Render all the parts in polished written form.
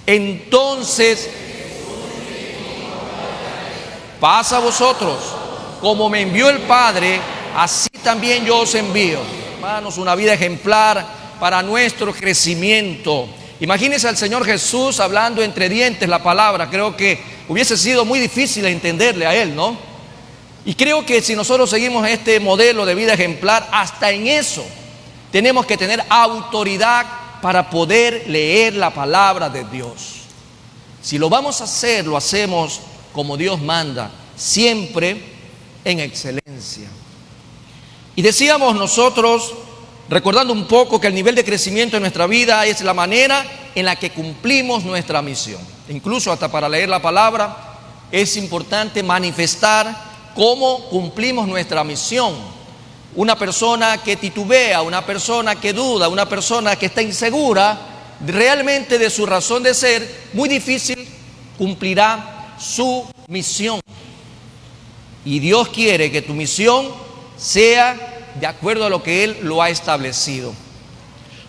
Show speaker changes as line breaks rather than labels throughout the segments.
Entonces, paz a vosotros, como me envió el Padre, así también yo os envío. Hermanos, una vida ejemplar para nuestro crecimiento. Imagínense al Señor Jesús hablando entre dientes la palabra. Creo que hubiese sido muy difícil entenderle a Él, ¿no? Y creo que si nosotros seguimos este modelo de vida ejemplar, hasta en eso tenemos que tener autoridad para poder leer la palabra de Dios. Si lo vamos a hacer, lo hacemos como Dios manda, siempre en excelencia. Y decíamos nosotros, recordando un poco, que el nivel de crecimiento en nuestra vida es la manera en la que cumplimos nuestra misión. Incluso hasta para leer la palabra es importante manifestar cómo cumplimos nuestra misión. Una persona que titubea, una persona que duda, una persona que está insegura realmente de su razón de ser, muy difícil cumplirá su misión. Y Dios quiere que tu misión sea de acuerdo a lo que Él lo ha establecido.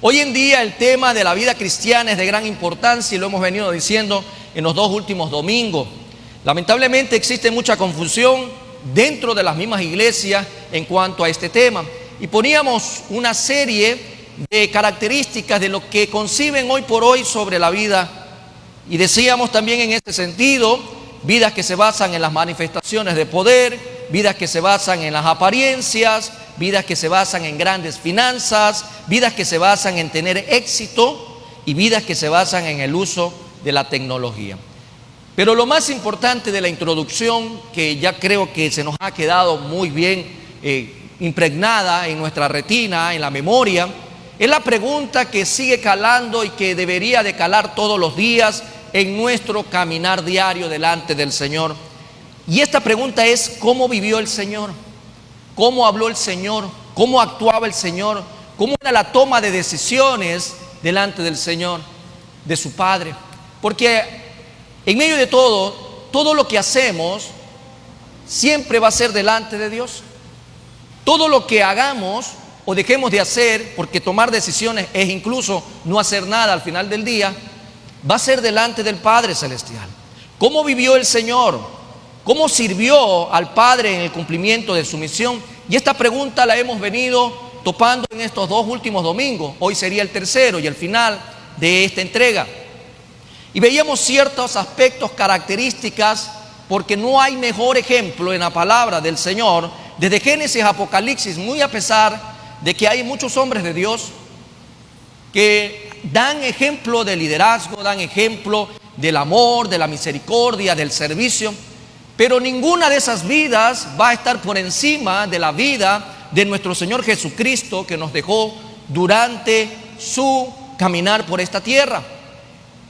Hoy en día el tema de la vida cristiana es de gran importancia y lo hemos venido diciendo en los 2 últimos domingos. Lamentablemente existe mucha confusión dentro de las mismas iglesias en cuanto a este tema. Y poníamos una serie de características de lo que conciben hoy por hoy sobre la vida. Y decíamos también en este sentido, vidas que se basan en las manifestaciones de poder, vidas que se basan en las apariencias, vidas que se basan en grandes finanzas, vidas que se basan en tener éxito y vidas que se basan en el uso de la tecnología. Pero lo más importante de la introducción, que ya creo que se nos ha quedado muy bien impregnada en nuestra retina, en la memoria, es la pregunta que sigue calando y que debería de calar todos los días en nuestro caminar diario delante del Señor. Y esta pregunta es: ¿cómo vivió el Señor? ¿Cómo habló el Señor? ¿Cómo actuaba el Señor? ¿Cómo era la toma de decisiones delante del Señor, de su Padre? Porque en medio de todo lo que hacemos siempre va a ser delante de Dios. Todo lo que hagamos o dejemos de hacer, porque tomar decisiones es incluso no hacer nada al final del día, va a ser delante del Padre Celestial. ¿Cómo vivió el Señor? ¿Cómo sirvió al Padre en el cumplimiento de su misión? Y esta pregunta la hemos venido topando en estos 2 últimos domingos. Hoy sería el tercero y el final de esta entrega. Y veíamos ciertos aspectos, características, porque no hay mejor ejemplo en la palabra del Señor, desde Génesis a Apocalipsis, muy a pesar de que hay muchos hombres de Dios que dan ejemplo de liderazgo, dan ejemplo del amor, de la misericordia, del servicio, pero ninguna de esas vidas va a estar por encima de la vida de nuestro Señor Jesucristo, que nos dejó durante su caminar por esta tierra.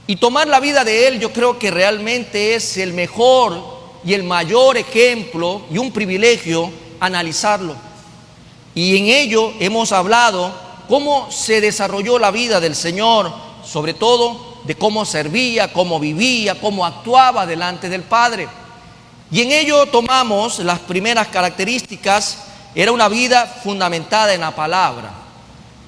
Y tomar la vida de Él, yo creo que realmente es el mejor y el mayor ejemplo y un privilegio analizarlo. Y en ello hemos hablado cómo se desarrolló la vida del Señor, sobre todo de cómo servía, cómo vivía, cómo actuaba delante del Padre. Y en ello tomamos las primeras características. Era una vida fundamentada en la palabra.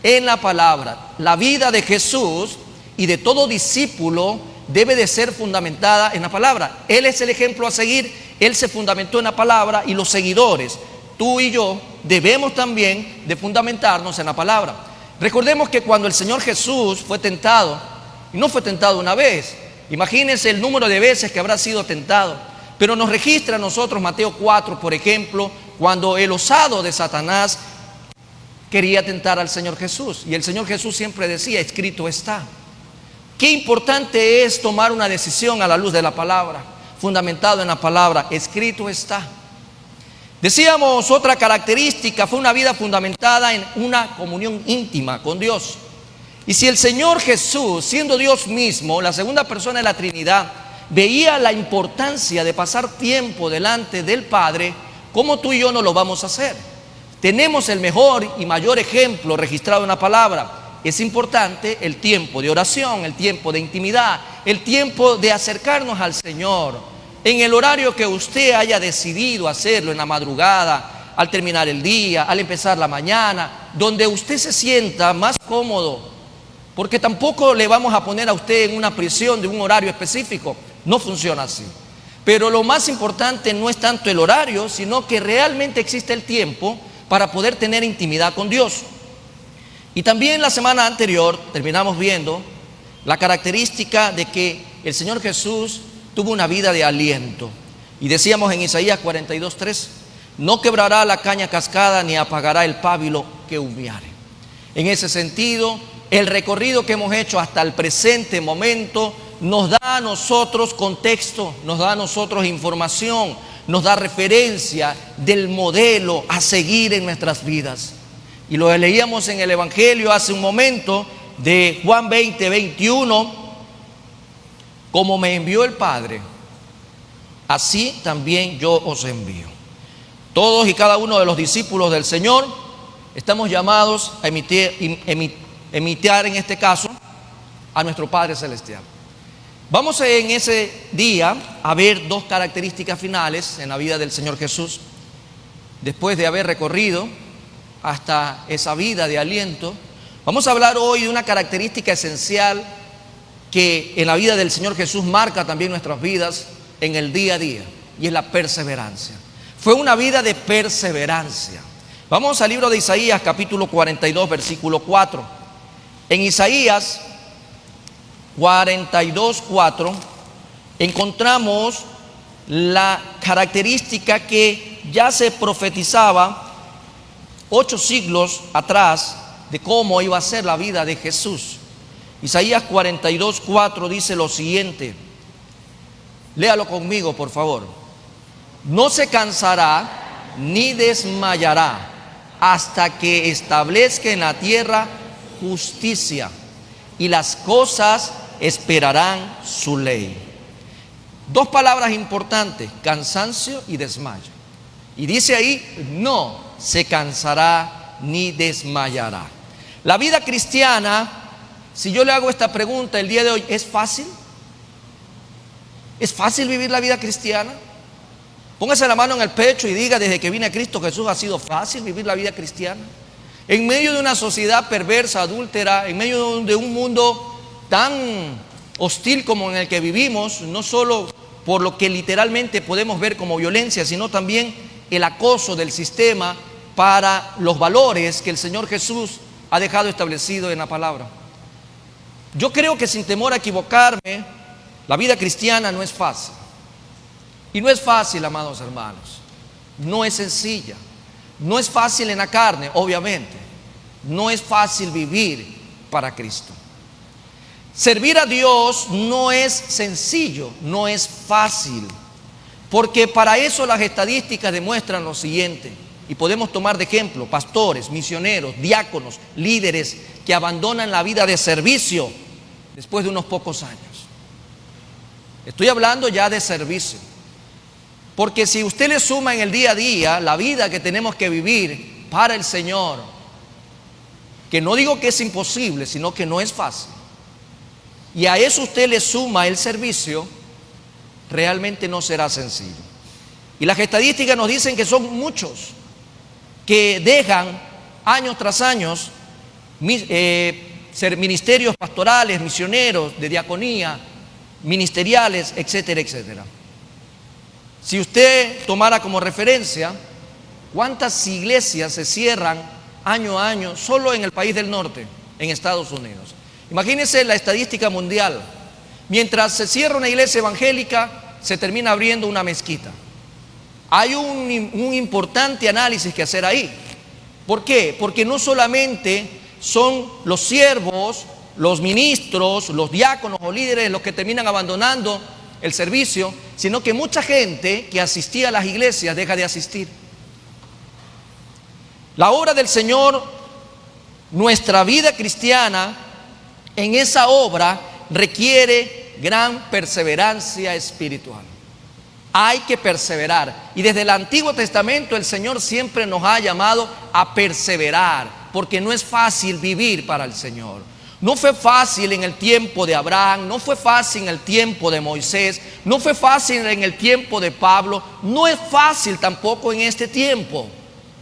En la palabra. La vida de Jesús y de todo discípulo debe de ser fundamentada en la palabra. Él es el ejemplo a seguir. Él se fundamentó en la palabra y los seguidores, tú y yo, debemos también de fundamentarnos en la palabra. Recordemos que cuando el Señor Jesús fue tentado, y no fue tentado una vez, imagínense el número de veces que habrá sido tentado, pero nos registra a nosotros Mateo 4, por ejemplo, cuando el osado de Satanás quería tentar al Señor Jesús, y el Señor Jesús siempre decía: escrito está. Qué importante es tomar una decisión a la luz de la palabra, fundamentado en la palabra, escrito está. Decíamos, otra característica fue una vida fundamentada en una comunión íntima con Dios. Y si el Señor Jesús, siendo Dios mismo, la segunda persona de la Trinidad, veía la importancia de pasar tiempo delante del Padre, ¿cómo tú y yo no lo vamos a hacer? Tenemos el mejor y mayor ejemplo registrado en la palabra. Es importante el tiempo de oración, el tiempo de intimidad, el tiempo de acercarnos al Señor, en el horario que usted haya decidido hacerlo, en la madrugada, al terminar el día, al empezar la mañana, donde usted se sienta más cómodo, porque tampoco le vamos a poner a usted en una prisión de un horario específico. No funciona así. Pero lo más importante no es tanto el horario, sino que realmente existe el tiempo para poder tener intimidad con Dios. Y también la semana anterior terminamos viendo la característica de que el Señor Jesús tuvo una vida de aliento. Y decíamos en Isaías 42:3, no quebrará la caña cascada ni apagará el pábilo que humeare. En ese sentido, el recorrido que hemos hecho hasta el presente momento nos da a nosotros contexto, nos da a nosotros información, nos da referencia del modelo a seguir en nuestras vidas. Y lo leíamos en el Evangelio hace un momento de Juan 20:21, como me envió el Padre, así también yo os envío. Todos y cada uno de los discípulos del Señor estamos llamados a imitar en este caso a nuestro Padre Celestial. Vamos en ese día a ver dos características finales en la vida del Señor Jesús. Después de haber recorrido hasta esa vida de aliento, vamos a hablar hoy de una característica esencial que en la vida del Señor Jesús marca también nuestras vidas en el día a día, y es la perseverancia. Fue una vida de perseverancia. Vamos al libro de Isaías, capítulo 42, versículo 4. En Isaías 42:4 encontramos la característica que ya se profetizaba 8 siglos atrás de cómo iba a ser la vida de Jesús. Isaías 42:4 dice lo siguiente. Léalo conmigo, por favor. No se cansará ni desmayará hasta que establezca en la tierra justicia, y las cosas esperarán su ley. Dos palabras importantes, cansancio y desmayo. Y dice ahí, no se cansará ni desmayará. La vida cristiana, si yo le hago esta pregunta el día de hoy, ¿es fácil? ¿Es fácil vivir la vida cristiana? Póngase la mano en el pecho y diga, desde que vine a Cristo Jesús ha sido fácil vivir la vida cristiana. En medio de una sociedad perversa, adúltera, en medio de un mundo tan hostil como en el que vivimos, no solo por lo que literalmente podemos ver como violencia, sino también el acoso del sistema para los valores que el Señor Jesús ha dejado establecido en la palabra. Yo creo que, sin temor a equivocarme, la vida cristiana no es fácil. Y no es fácil, amados hermanos. No es sencilla. No es fácil en la carne, obviamente. No es fácil vivir para Cristo. Servir a Dios no es sencillo, no es fácil. Porque para eso las estadísticas demuestran lo siguiente. Y podemos tomar de ejemplo pastores, misioneros, diáconos, líderes que abandonan la vida de servicio después de unos pocos años. Estoy hablando ya de servicio. Porque si usted le suma en el día a día la vida que tenemos que vivir para el Señor, que no digo que es imposible, sino que no es fácil, y a eso usted le suma el servicio, realmente no será sencillo. Y las estadísticas nos dicen que son muchos que dejan años tras años ser ministerios pastorales, misioneros, de diaconía, ministeriales, etcétera, etcétera. Si usted tomara como referencia cuántas iglesias se cierran año a año solo en el país del norte, en Estados Unidos. Imagínense la estadística mundial. Mientras se cierra una iglesia evangélica, se termina abriendo una mezquita. Hay un importante análisis que hacer ahí. ¿Por qué? Porque no solamente son los siervos, los ministros, los diáconos o líderes los que terminan abandonando el servicio, sino que mucha gente que asistía a las iglesias deja de asistir. La obra del Señor, nuestra vida cristiana, en esa obra requiere gran perseverancia espiritual. Hay que perseverar. Y desde el Antiguo Testamento el Señor siempre nos ha llamado a perseverar, porque no es fácil vivir para el Señor. No fue fácil en el tiempo de Abraham, no fue fácil en el tiempo de Moisés, no fue fácil en el tiempo de Pablo, no es fácil tampoco en este tiempo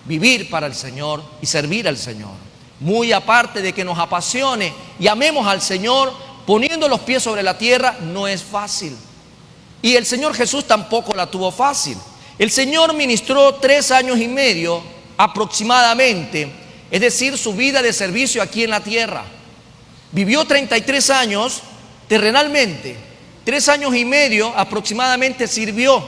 vivir para el Señor y servir al Señor. Muy aparte de que nos apasione y amemos al Señor, poniendo los pies sobre la tierra, no es fácil. Y el Señor Jesús tampoco la tuvo fácil. El Señor ministró 3 años y medio aproximadamente, es decir, su vida de servicio aquí en la tierra. Vivió 33 años terrenalmente, 3 años y medio aproximadamente sirvió.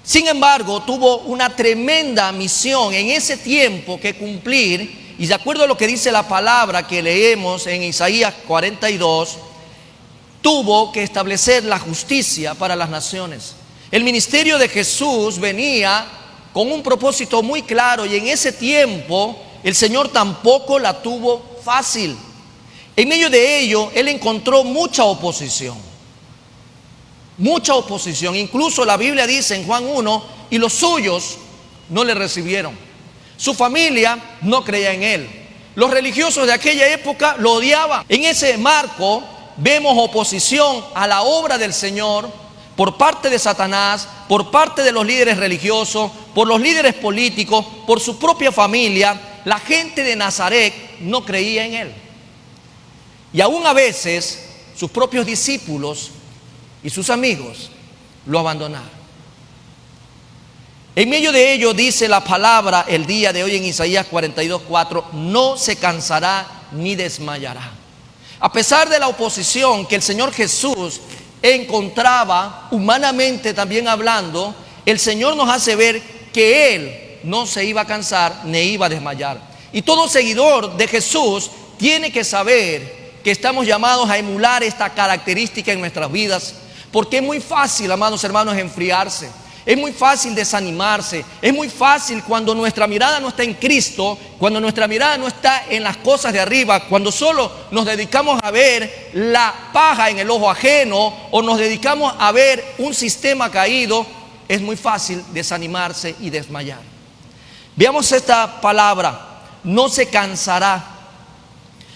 Sin embargo, tuvo una tremenda misión en ese tiempo que cumplir, y de acuerdo a lo que dice la palabra que leemos en Isaías 42, tuvo que establecer la justicia para las naciones. El ministerio de Jesús venía con un propósito muy claro, y en ese tiempo el Señor tampoco la tuvo fácil. En medio de ello, Él encontró mucha oposición. Mucha oposición. Incluso la Biblia dice en Juan 1, y los suyos no le recibieron. Su familia no creía en Él. Los religiosos de aquella época lo odiaban. En ese marco vemos oposición a la obra del Señor por parte de Satanás, por parte de los líderes religiosos, por los líderes políticos, por su propia familia. La gente de Nazaret no creía en Él. Y aún a veces sus propios discípulos y sus amigos lo abandonaron. En medio de ello dice la palabra el día de hoy en Isaías 42:4, no se cansará ni desmayará. A pesar de la oposición que el Señor Jesús encontraba humanamente también hablando, el Señor nos hace ver que Él no se iba a cansar ni iba a desmayar. Y todo seguidor de Jesús tiene que saber que estamos llamados a emular esta característica en nuestras vidas, porque es muy fácil, amados hermanos, enfriarse. Es muy fácil desanimarse. Es muy fácil cuando nuestra mirada no está en Cristo, cuando nuestra mirada no está en las cosas de arriba, cuando solo nos dedicamos a ver la paja en el ojo ajeno o nos dedicamos a ver un sistema caído, es muy fácil desanimarse y desmayar. Veamos esta palabra, no se cansará.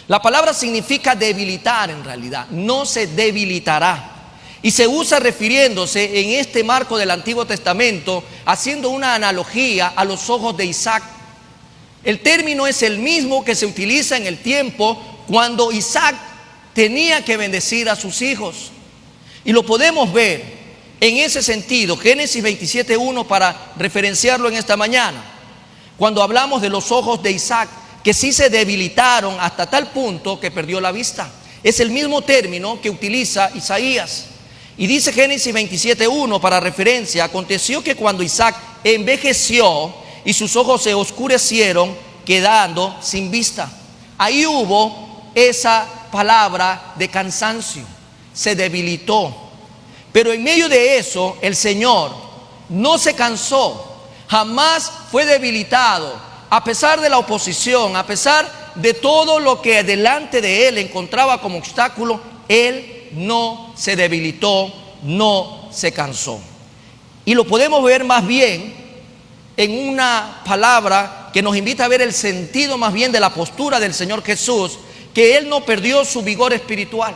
La palabra significa debilitar en realidad, no se debilitará. Y se usa refiriéndose en este marco del Antiguo Testamento, haciendo una analogía a los ojos de Isaac. El término es el mismo que se utiliza en el tiempo cuando Isaac tenía que bendecir a sus hijos. Y lo podemos ver en ese sentido, Génesis 27:1, para referenciarlo en esta mañana. Cuando hablamos de los ojos de Isaac, que sí se debilitaron hasta tal punto que perdió la vista. Es el mismo término que utiliza Isaías. Y dice Génesis 27:1 para referencia, aconteció que cuando Isaac envejeció y sus ojos se oscurecieron, quedando sin vista. Ahí hubo esa palabra de cansancio, se debilitó. Pero en medio de eso, el Señor no se cansó, jamás fue debilitado. A pesar de la oposición, a pesar de todo lo que delante de Él encontraba como obstáculo, Él no se debilitó, no se cansó. Y lo podemos ver más bien en una palabra que nos invita a ver el sentido más bien de la postura del Señor Jesús, que Él no perdió su vigor espiritual.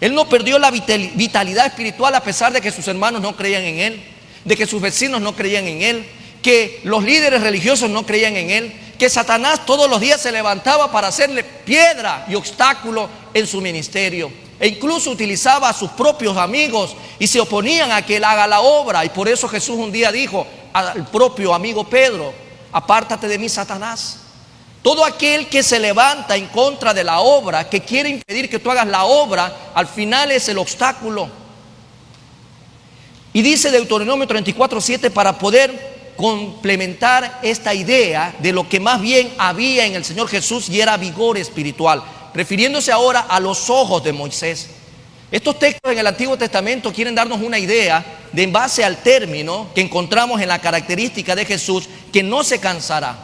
Él no perdió la vitalidad espiritual a pesar de que sus hermanos no creían en Él, de que sus vecinos no creían en Él, que los líderes religiosos no creían en Él, que Satanás todos los días se levantaba para hacerle piedra y obstáculo en su ministerio. E incluso utilizaba a sus propios amigos y se oponían a que Él haga la obra. Y por eso Jesús un día dijo al propio amigo Pedro, apártate de mí, Satanás. Todo aquel que se levanta en contra de la obra, que quiere impedir que tú hagas la obra, al final es el obstáculo. Y dice Deuteronomio 34:7 para poder complementar esta idea de lo que más bien había en el Señor Jesús, y era vigor espiritual, refiriéndose ahora a los ojos de Moisés. Estos textos en el Antiguo Testamento quieren darnos una idea de en base al término que encontramos en la característica de Jesús, que no se cansará.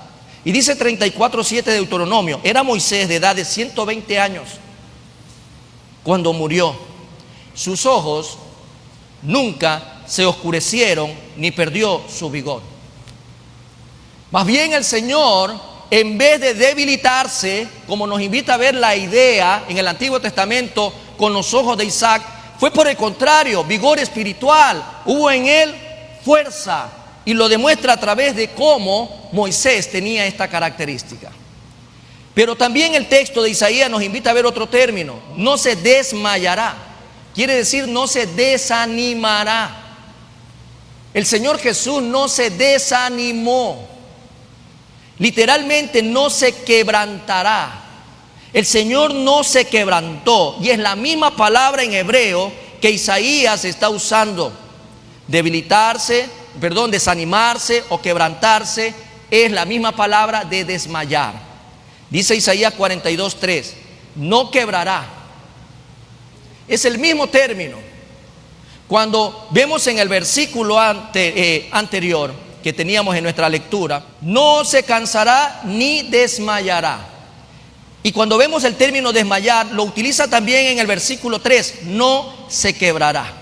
Y dice 34:7 de Deuteronomio, era Moisés de edad de 120 años cuando murió. Sus ojos nunca se oscurecieron ni perdió su vigor. Más bien el Señor, en vez de debilitarse, como nos invita a ver la idea en el Antiguo Testamento con los ojos de Isaac, fue por el contrario, vigor espiritual. Hubo en él fuerza, y lo demuestra a través de cómo Moisés tenía esta característica. Pero también el texto de Isaías nos invita a ver otro término: no se desmayará. Quiere decir, no se desanimará. El Señor Jesús no se desanimó. Literalmente, no se quebrantará. El Señor no se quebrantó. Y es la misma palabra en hebreo que Isaías está usando. Desanimarse o quebrantarse es la misma palabra de desmayar. Dice Isaías 42:3, no quebrará. Es el mismo término. Cuando vemos en el versículo anterior que teníamos en nuestra lectura, no se cansará ni desmayará. Y cuando vemos el término desmayar, lo utiliza también en el versículo 3, no se quebrará.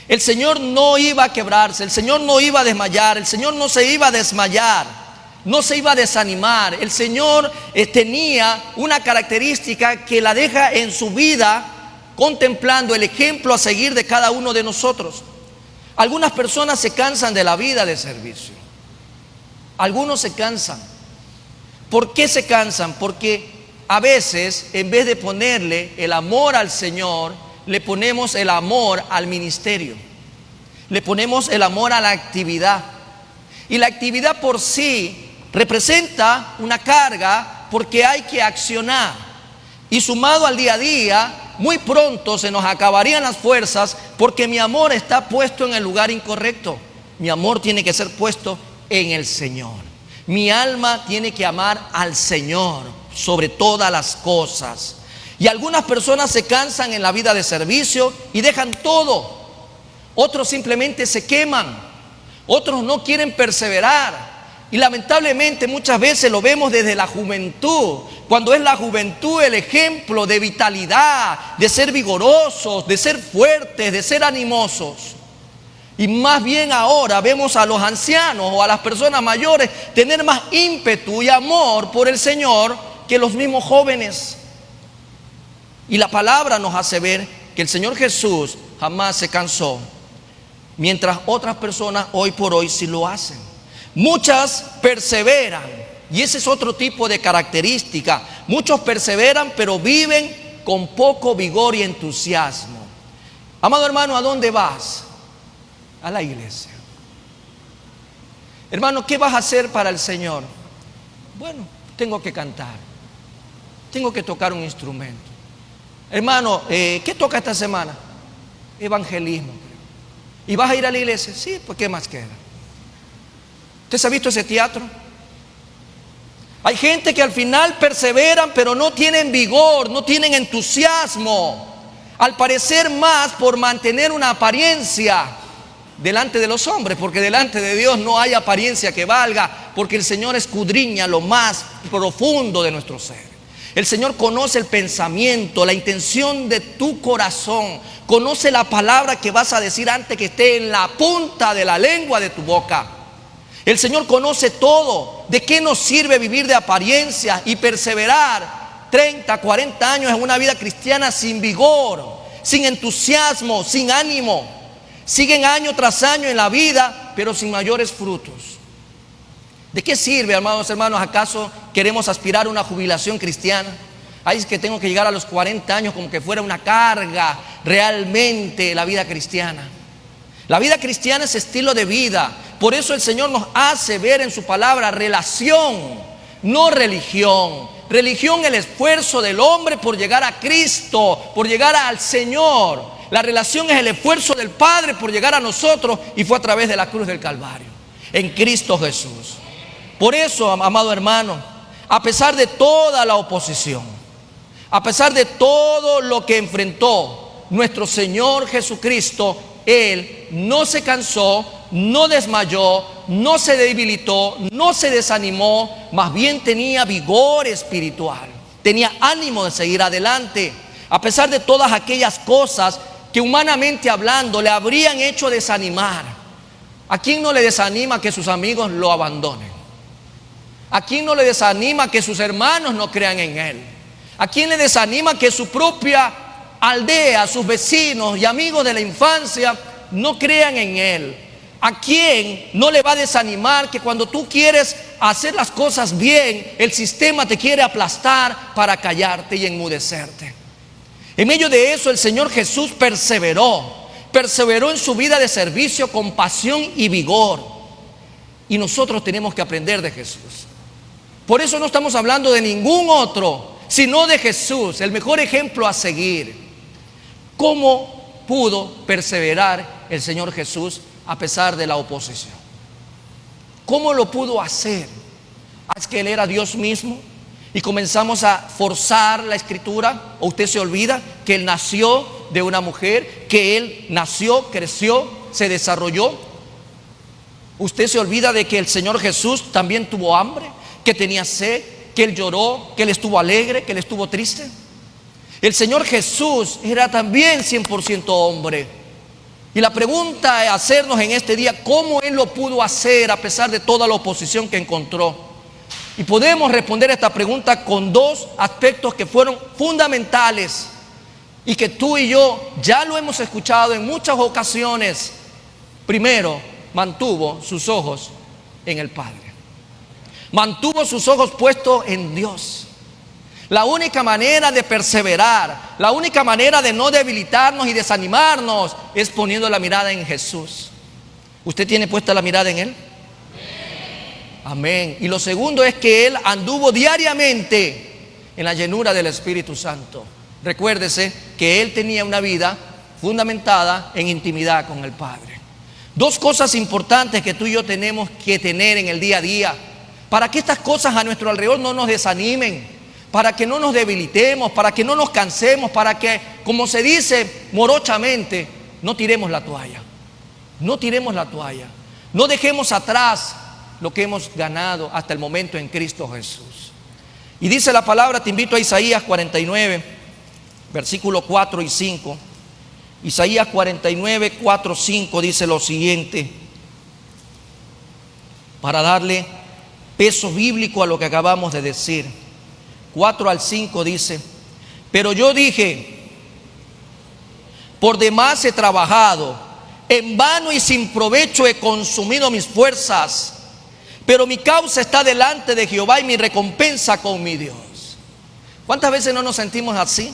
El Señor no iba a quebrarse, el Señor no iba a desmayar, el Señor no se iba a desmayar, no se iba a desanimar. El Señor tenía una característica que la deja en su vida, contemplando el ejemplo a seguir de cada uno de nosotros. Algunas personas se cansan de la vida de servicio. Algunos se cansan. ¿Por qué se cansan? Porque a veces, en vez de ponerle el amor al Señor, le ponemos el amor al ministerio. Le ponemos el amor a la actividad. Y la actividad por sí representa una carga porque hay que accionar. Y sumado al día a día, muy pronto se nos acabarían las fuerzas porque mi amor está puesto en el lugar incorrecto. Mi amor tiene que ser puesto en el Señor. Mi alma tiene que amar al Señor sobre todas las cosas. Y algunas personas se cansan en la vida de servicio y dejan todo. Otros simplemente se queman. Otros no quieren perseverar. Y lamentablemente muchas veces lo vemos desde la juventud, cuando es la juventud el ejemplo de vitalidad, de ser vigorosos, de ser fuertes, de ser animosos. Y más bien ahora vemos a los ancianos o a las personas mayores tener más ímpetu y amor por el Señor que los mismos jóvenes. Y la palabra nos hace ver que el Señor Jesús jamás se cansó, mientras otras personas hoy por hoy sí lo hacen. Muchas perseveran, y ese es otro tipo de característica. Muchos perseveran, pero viven con poco vigor y entusiasmo. Amado hermano, ¿a dónde vas? A la iglesia. Hermano, ¿qué vas a hacer para el Señor? Bueno, tengo que cantar, tengo que tocar un instrumento. Hermano, ¿qué toca esta semana? Evangelismo. ¿Y vas a ir a la iglesia? Sí, pues ¿qué más queda? ¿Usted se ha visto ese teatro? Hay gente que al final perseveran, pero no tienen vigor, no tienen entusiasmo. Al parecer más por mantener una apariencia delante de los hombres, porque delante de Dios no hay apariencia que valga, porque el Señor escudriña lo más profundo de nuestro ser. El Señor conoce el pensamiento, la intención de tu corazón, conoce la palabra que vas a decir antes que esté en la punta de la lengua de tu boca. El Señor conoce todo. ¿De qué nos sirve vivir de apariencia y perseverar 30, 40 años en una vida cristiana sin vigor, sin entusiasmo, sin ánimo? Siguen año tras año en la vida, pero sin mayores frutos. ¿De qué sirve, amados hermanos? ¿Acaso queremos aspirar a una jubilación cristiana? Ay, es que tengo que llegar a los 40 años como que fuera una carga realmente la vida cristiana. La vida cristiana es estilo de vida. Por eso el Señor nos hace ver en su palabra relación, no religión. Religión, el esfuerzo del hombre por llegar a Cristo, por llegar al Señor. La relación es el esfuerzo del Padre por llegar a nosotros, y fue a través de la cruz del Calvario, en Cristo Jesús. Por eso, amado hermano, a pesar de toda la oposición, a pesar de todo lo que enfrentó nuestro Señor Jesucristo, Él no se cansó, no desmayó, no se debilitó, no se desanimó, más bien tenía vigor espiritual, tenía ánimo de seguir adelante. A pesar de todas aquellas cosas que humanamente hablando le habrían hecho desanimar. ¿A quién no le desanima que sus amigos lo abandonen? ¿A quién no le desanima que sus hermanos no crean en él? ¿A quién le desanima que su propia aldea, sus vecinos y amigos de la infancia no crean en él? ¿A quién no le va a desanimar que cuando tú quieres hacer las cosas bien, el sistema te quiere aplastar para callarte y enmudecerte? En medio de eso, el Señor Jesús perseveró en su vida de servicio con pasión y vigor. Y nosotros tenemos que aprender de Jesús. Por eso no estamos hablando de ningún otro, sino de Jesús, el mejor ejemplo a seguir. ¿Cómo pudo perseverar el Señor Jesús a pesar de la oposición? ¿Cómo lo pudo hacer? ¿Es que Él era Dios mismo? Y comenzamos a forzar la escritura. ¿O usted se olvida que Él nació de una mujer? Que Él nació, creció, se desarrolló. ¿Usted se olvida de que el Señor Jesús también tuvo hambre? Que tenía sed, que Él lloró, que Él estuvo alegre, que Él estuvo triste. El Señor Jesús era también 100% hombre. Y la pregunta es hacernos en este día, ¿cómo Él lo pudo hacer a pesar de toda la oposición que encontró? Y podemos responder esta pregunta con dos aspectos que fueron fundamentales y que tú y yo ya lo hemos escuchado en muchas ocasiones. Primero, mantuvo sus ojos en el Padre. Mantuvo sus ojos puestos en Dios. La única manera de perseverar, la única manera de no debilitarnos y desanimarnos es poniendo la mirada en Jesús. ¿Usted tiene puesta la mirada en Él? Amén. Y lo segundo es que Él anduvo diariamente en la llenura del Espíritu Santo. Recuérdese que Él tenía una vida fundamentada en intimidad con el Padre. Dos cosas importantes que tú y yo tenemos que tener en el día a día, para que estas cosas a nuestro alrededor no nos desanimen, para que no nos debilitemos, para que no nos cansemos, para que, como se dice morochamente, no tiremos la toalla. No tiremos la toalla. No dejemos atrás lo que hemos ganado hasta el momento en Cristo Jesús. Y dice la palabra, te invito a Isaías 49, versículos 4 y 5. Isaías 49, 4, 5 dice lo siguiente, para darle peso bíblico a lo que acabamos de decir. 4 al 5 dice, pero yo dije, por demás he trabajado, en vano y sin provecho he consumido mis fuerzas, pero mi causa está delante de Jehová y mi recompensa con mi Dios. ¿Cuántas veces no nos sentimos así?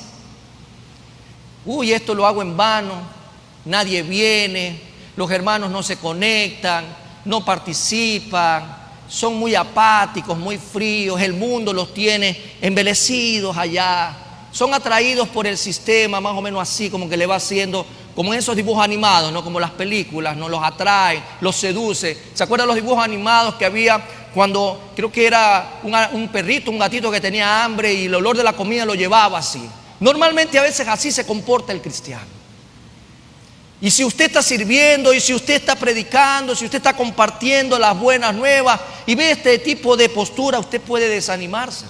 Uy, esto lo hago en vano, nadie viene, los hermanos no se conectan, no participan, son muy apáticos, muy fríos, el mundo los tiene embelecidos allá, son atraídos por el sistema, más o menos así, como que le va haciendo, como en esos dibujos animados, ¿no? Como las películas, ¿no? Los atrae, los seduce. ¿Se acuerdan los dibujos animados que había cuando creo que era un perrito, un gatito que tenía hambre y el olor de la comida lo llevaba así? Normalmente a veces así se comporta el cristiano. Y si usted está sirviendo, y si usted está predicando, si usted está compartiendo las buenas nuevas y ve este tipo de postura, usted puede desanimarse.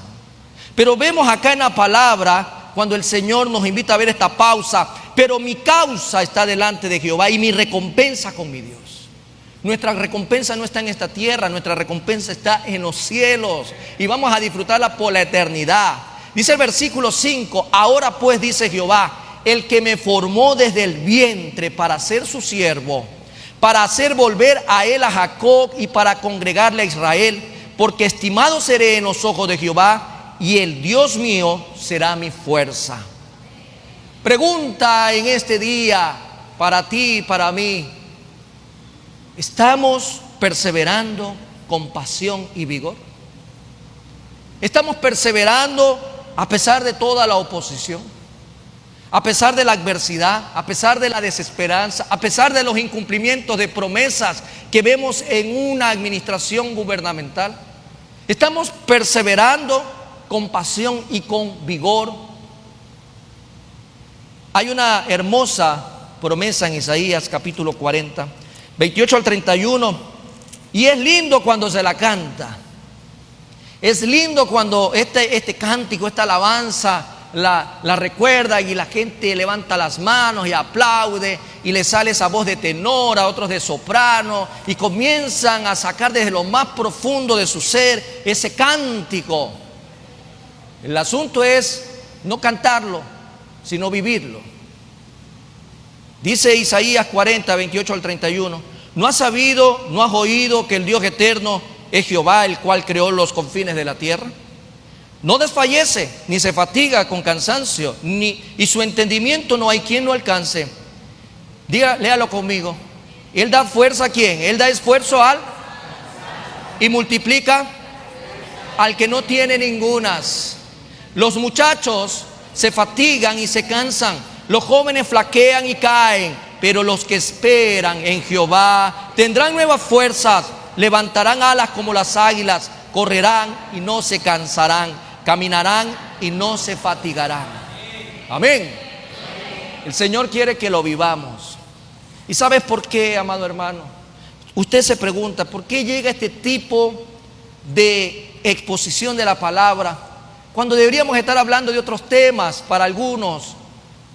Pero vemos acá en la palabra, cuando el Señor nos invita a ver esta pausa, pero mi causa está delante de Jehová y mi recompensa con mi Dios. Nuestra recompensa no está en esta tierra, nuestra recompensa está en los cielos y vamos a disfrutarla por la eternidad. Dice el versículo 5, ahora pues dice Jehová, el que me formó desde el vientre para ser su siervo, para hacer volver a él a Jacob y para congregarle a Israel, porque estimado seré en los ojos de Jehová y el Dios mío será mi fuerza. Pregunta en este día para ti y para mí, ¿estamos perseverando con pasión y vigor? ¿Estamos perseverando a pesar de toda la oposición? A pesar de la adversidad, a pesar de la desesperanza, a pesar de los incumplimientos de promesas que vemos en una administración gubernamental, ¿estamos perseverando con pasión y con vigor? Hay una hermosa promesa en Isaías capítulo 40, 28 al 31, y es lindo cuando se la canta. Es lindo cuando este cántico, esta alabanza, la recuerda y la gente levanta las manos y aplaude y le sale esa voz de tenor, a otros de soprano, y comienzan a sacar desde lo más profundo de su ser ese cántico. El asunto es no cantarlo, sino vivirlo. Dice Isaías 40, 28 al 31, ¿no has sabido, no has oído que el Dios eterno es Jehová, el cual creó los confines de la tierra? No desfallece, ni se fatiga con cansancio, y su entendimiento no hay quien lo alcance. Léalo conmigo. Él da fuerza a quién, Él da esfuerzo al y multiplica al que no tiene ningunas. Los muchachos se fatigan y se cansan, los jóvenes flaquean y caen, pero los que esperan en Jehová tendrán nuevas fuerzas, levantarán alas como las águilas, correrán y no se cansarán, caminarán y no se fatigarán. Amén. El Señor quiere que lo vivamos. ¿Y sabes por qué, amado hermano? Usted se pregunta, ¿por qué llega este tipo de exposición de la palabra cuando deberíamos estar hablando de otros temas para algunos?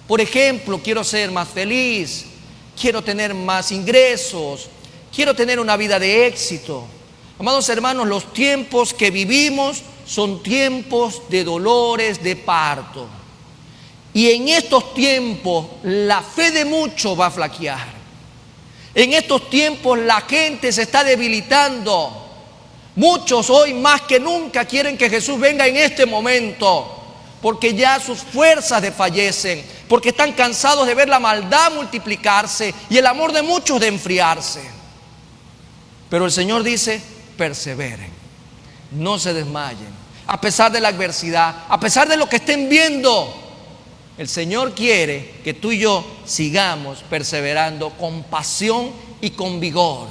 Por ejemplo, quiero ser más feliz, quiero tener más ingresos, quiero tener una vida de éxito. Amados hermanos, los tiempos que vivimos son tiempos de dolores, de parto. Y en estos tiempos la fe de muchos va a flaquear. En estos tiempos la gente se está debilitando. Muchos hoy más que nunca quieren que Jesús venga en este momento, porque ya sus fuerzas desfallecen, porque están cansados de ver la maldad multiplicarse y el amor de muchos de enfriarse. Pero el Señor dice, perseveren, no se desmayen. A pesar de la adversidad, a pesar de lo que estén viendo, el Señor quiere que tú y yo sigamos perseverando con pasión y con vigor.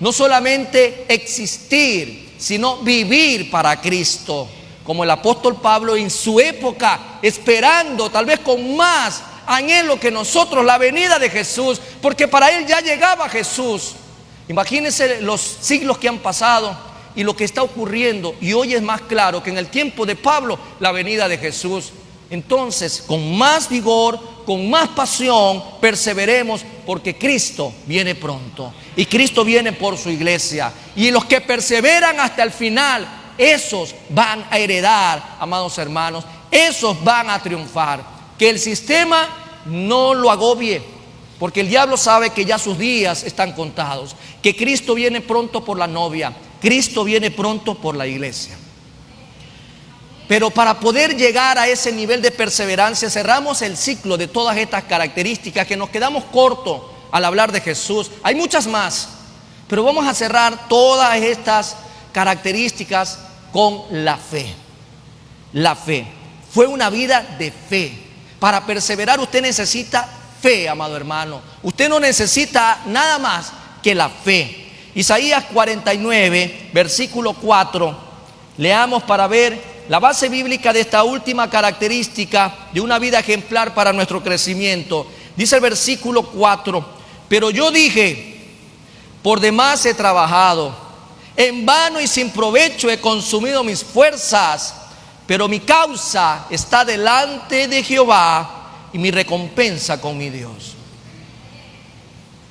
No solamente existir, sino vivir para Cristo. Como el apóstol Pablo en su época, esperando tal vez con más anhelo que nosotros la venida de Jesús, porque para él ya llegaba Jesús. Imagínense los siglos que han pasado y lo que está ocurriendo, y hoy es más claro que en el tiempo de Pablo la venida de Jesús. Entonces, con más vigor, con más pasión, perseveremos, porque Cristo viene pronto y Cristo viene por su iglesia, y los que perseveran hasta el final, esos van a heredar, amados hermanos, esos van a triunfar. Que el sistema no lo agobie, porque el diablo sabe que ya sus días están contados, que Cristo viene pronto por la novia, Cristo viene pronto por la iglesia. Pero para poder llegar a ese nivel de perseverancia, cerramos el ciclo de todas estas características, que nos quedamos cortos al hablar de Jesús. Hay muchas más, pero vamos a cerrar todas estas características con la fe. La fe fue una vida de fe. Para perseverar usted necesita fe, amado hermano. Usted no necesita nada más que la fe. Isaías 49, versículo 4. Leamos para ver la base bíblica de esta última característica de una vida ejemplar para nuestro crecimiento. Dice el versículo 4: pero yo dije, por demás he trabajado, en vano y sin provecho he consumido mis fuerzas, pero mi causa está delante de Jehová y mi recompensa con mi Dios.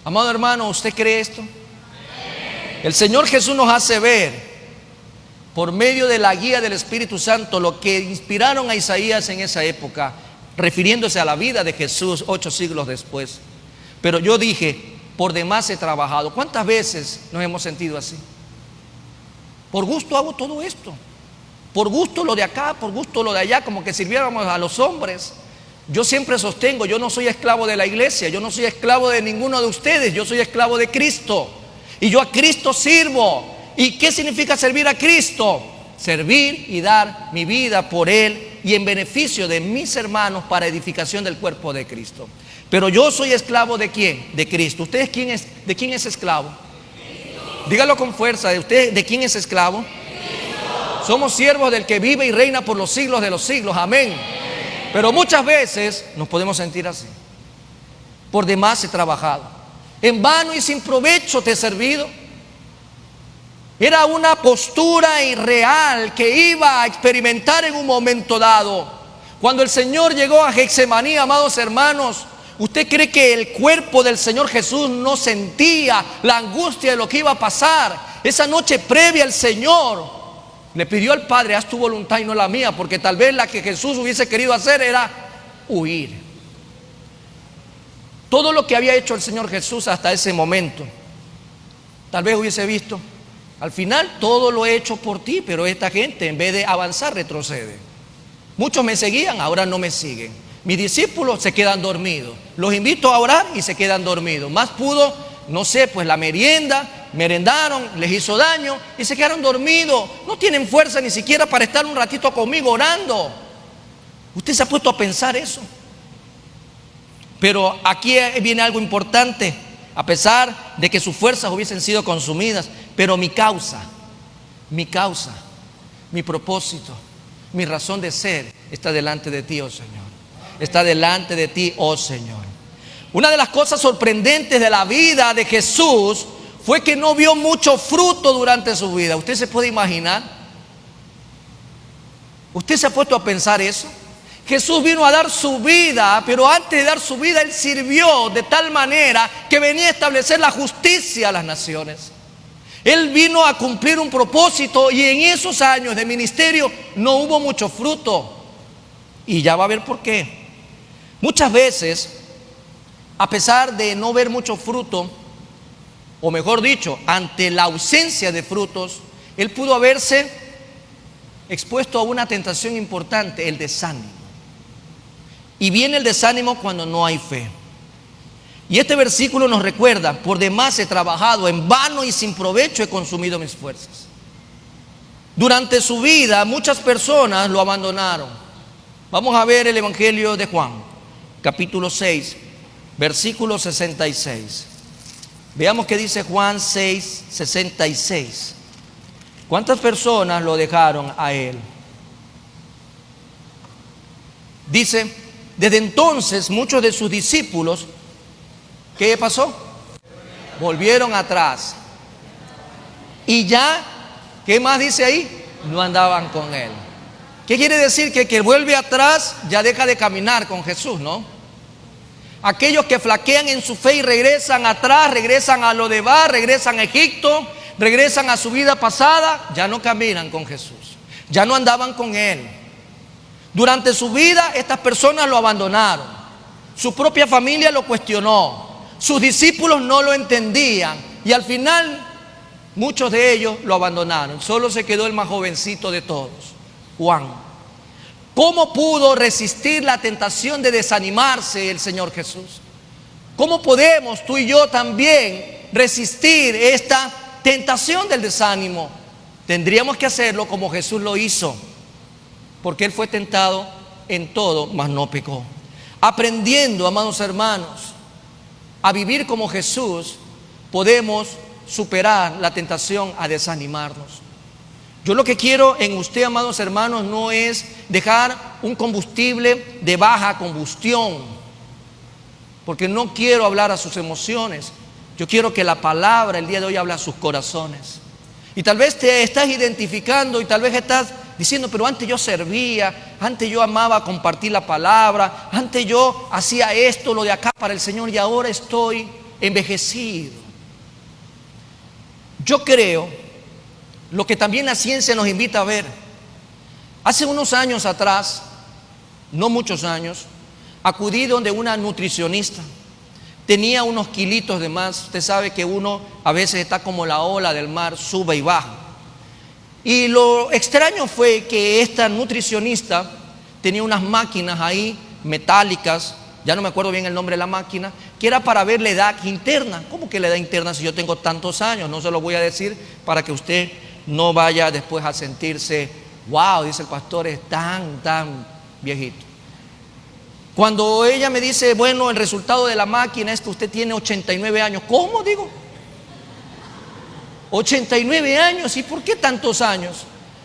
Amado hermano, ¿usted cree esto? El Señor Jesús nos hace ver, por medio de la guía del Espíritu Santo, lo que inspiraron a Isaías en esa época, refiriéndose a la vida de Jesús 8 siglos después. Pero yo dije, por demás he trabajado. ¿Cuántas veces nos hemos sentido así? Por gusto hago todo esto, por gusto lo de acá, por gusto lo de allá, como que sirviéramos a los hombres. Yo siempre sostengo, yo no soy esclavo de la iglesia, yo no soy esclavo de ninguno de ustedes, yo soy esclavo de Cristo, y yo a Cristo sirvo. ¿Y qué significa servir a Cristo? Servir y dar mi vida por Él y en beneficio de mis hermanos para edificación del cuerpo de Cristo. Pero yo soy esclavo ¿de quién? De Cristo. ¿Ustedes de quién es esclavo? Dígalo con fuerza. ¿De quién es esclavo? Cristo. Somos siervos del que vive y reina por los siglos de los siglos. Amén. Pero muchas veces nos podemos sentir así. Por demás he trabajado, en vano y sin provecho te he servido. Era una postura irreal que iba a experimentar en un momento dado, Cuando el Señor llegó a Getsemaní, amados hermanos, ¿usted cree que el cuerpo del Señor Jesús no sentía la angustia de lo que iba a pasar? Esa noche previa el Señor le pidió al Padre: haz tu voluntad y no la mía, porque tal vez la que Jesús hubiese querido hacer era huir. Todo lo que había hecho el Señor Jesús hasta ese momento, tal vez hubiese visto: al final todo lo he hecho por ti, pero esta gente en vez de avanzar retrocede. Muchos me seguían, ahora no me siguen. Mis discípulos se quedan dormidos. Los invito a orar y se quedan dormidos. Más pudo, no sé, pues la merienda, merendaron, les hizo daño y se quedaron dormidos. No tienen fuerza ni siquiera para estar un ratito conmigo orando. ¿Usted se ha puesto a pensar eso? Pero aquí viene algo importante. A pesar de que sus fuerzas hubiesen sido consumidas, pero mi causa, mi propósito, mi razón de ser está delante de ti, oh Señor. Está delante de ti, oh Señor. Una de las cosas sorprendentes de la vida de Jesús fue que no vio mucho fruto durante su vida. ¿Usted se puede imaginar? ¿Usted se ha puesto a pensar eso? Jesús vino a dar su vida, pero antes de dar su vida, Él sirvió de tal manera que venía a establecer la justicia a las naciones. Él vino a cumplir un propósito y en esos años de ministerio no hubo mucho fruto. Y ya va a ver por qué. Muchas veces, a pesar de no ver mucho fruto, o mejor dicho, ante la ausencia de frutos, Él pudo haberse expuesto a una tentación importante: el desánimo. Y viene el desánimo cuando no hay fe. Y este versículo nos recuerda: por demás he trabajado, en vano y sin provecho he consumido mis fuerzas. Durante su vida muchas personas lo abandonaron. Vamos a ver el Evangelio de Juan, capítulo 6, versículo 66. Veamos qué dice Juan 6, 66. ¿Cuántas personas lo dejaron a Él? Dice: desde entonces muchos de sus discípulos, ¿qué pasó? Volvieron atrás. Y ya, ¿qué más dice ahí? No andaban con Él. ¿Qué quiere decir? Que el que vuelve atrás ya deja de caminar con Jesús, ¿no? Aquellos que flaquean en su fe y regresan atrás, regresan a Lodebar, regresan a Egipto, regresan a su vida pasada, ya no caminan con Jesús, ya no andaban con Él. Durante su vida estas personas lo abandonaron. Su propia familia lo cuestionó. Sus discípulos no lo entendían. Y al final muchos de ellos lo abandonaron. Solo se quedó el más jovencito de todos, Juan. ¿Cómo pudo resistir la tentación de desanimarse el Señor Jesús? ¿Cómo podemos tú y yo también resistir esta tentación del desánimo? Tendríamos que hacerlo como Jesús lo hizo, porque Él fue tentado en todo, mas no pecó. Aprendiendo, amados hermanos, a vivir como Jesús, podemos superar la tentación a desanimarnos. Yo lo que quiero en usted, amados hermanos, no es dejar un combustible de baja combustión, porque no quiero hablar a sus emociones. Yo quiero que la palabra el día de hoy hable a sus corazones. Y tal vez te estás identificando y tal vez estás diciendo: pero antes yo servía, antes yo amaba compartir la palabra, antes yo hacía esto, lo de acá para el Señor, y ahora estoy envejecido. Yo creo lo que también la ciencia nos invita a ver. Hace unos años atrás, no muchos años, acudí donde una nutricionista. Tenía unos kilitos de más. Usted sabe que uno a veces está como la ola del mar, sube y baja. Y lo extraño fue que esta nutricionista tenía unas máquinas ahí metálicas, ya no me acuerdo bien el nombre de la máquina, que era para ver la edad interna. ¿Cómo que la edad interna si yo tengo tantos años? No se lo voy a decir para que usted no vaya después a sentirse: wow, dice el pastor, es tan viejito. Cuando ella me dice: bueno, el resultado de la máquina es que usted tiene 89 años. ¿Cómo? Digo, 89 años. ¿Y por qué tantos años?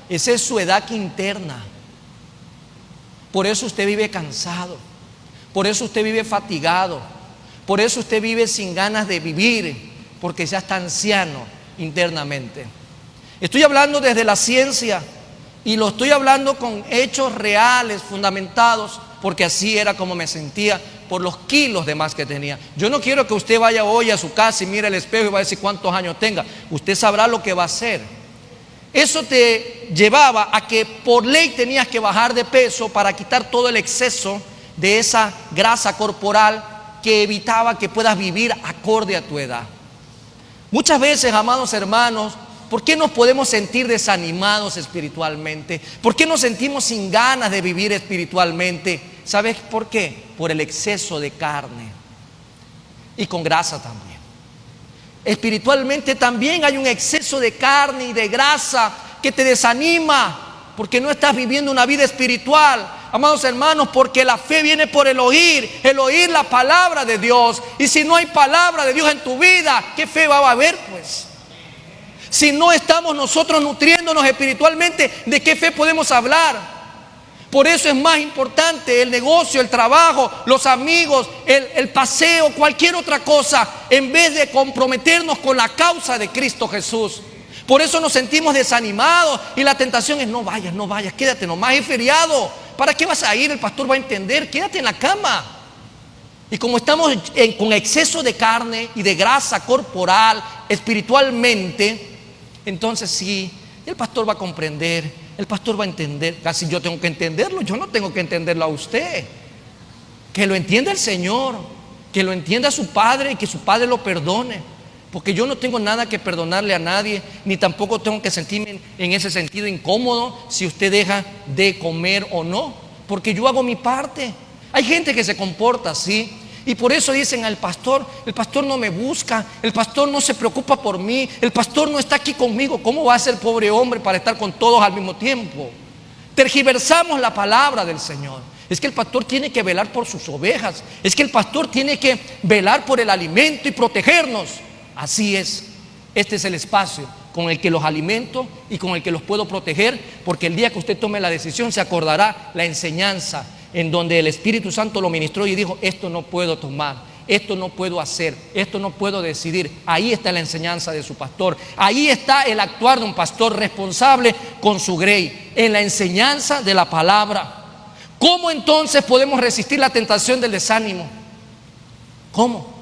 Esa es su edad interna. Por eso usted vive cansado, por eso usted vive fatigado, por eso usted vive sin ganas de vivir, porque ya está anciano internamente. Estoy hablando desde la ciencia. Y lo estoy hablando con hechos reales, fundamentados, porque así era como me sentía por los kilos de más que tenía. Yo no quiero que usted vaya hoy a su casa y mire el espejo y va a decir cuántos años tenga. Usted sabrá lo que va a hacer. Eso te llevaba a que por ley tenías que bajar de peso para quitar todo el exceso de esa grasa corporal que evitaba que puedas vivir acorde a tu edad. Muchas veces, amados hermanos, ¿por qué nos podemos sentir desanimados espiritualmente? ¿Por qué nos sentimos sin ganas de vivir espiritualmente? ¿Sabes por qué? Por el exceso de carne y con grasa también. Espiritualmente también hay un exceso de carne y de grasa que te desanima porque no estás viviendo una vida espiritual. Amados hermanos, porque la fe viene por el oír la palabra de Dios. Y si no hay palabra de Dios en tu vida, ¿qué fe va a haber pues? Si no estamos nosotros nutriéndonos espiritualmente, ¿de qué fe podemos hablar? Por eso es más importante el negocio, el trabajo, los amigos, el paseo, cualquier otra cosa, en vez de comprometernos con la causa de Cristo Jesús. Por eso nos sentimos desanimados y la tentación es: no vayas, quédate nomás, es feriado. ¿Para qué vas a ir? El pastor va a entender, quédate en la cama. Y como estamos con exceso de carne y de grasa corporal, espiritualmente, entonces sí, el pastor va a comprender, el pastor va a entender. Casi yo tengo que entenderlo, yo no tengo que entenderlo a usted. Que lo entienda el Señor, que lo entienda su Padre y que su Padre lo perdone. Porque yo no tengo nada que perdonarle a nadie, ni tampoco tengo que sentirme en ese sentido incómodo si usted deja de comer o no, porque yo hago mi parte. Hay gente que se comporta así y por eso dicen al pastor: el pastor no me busca, el pastor no se preocupa por mí, el pastor no está aquí conmigo. ¿Cómo va a ser pobre hombre para estar con todos al mismo tiempo? Tergiversamos la palabra del Señor. Es que el pastor tiene que velar por sus ovejas, es que el pastor tiene que velar por el alimento y protegernos. Así es, este es el espacio con el que los alimento y con el que los puedo proteger, porque el día que usted tome la decisión se acordará la enseñanza en donde el Espíritu Santo lo ministró y dijo: esto no puedo tomar, esto no puedo hacer, esto no puedo decidir. Ahí está la enseñanza de su pastor, ahí está el actuar de un pastor responsable con su grey, en la enseñanza de la palabra. ¿Cómo entonces podemos resistir la tentación del desánimo? ¿Cómo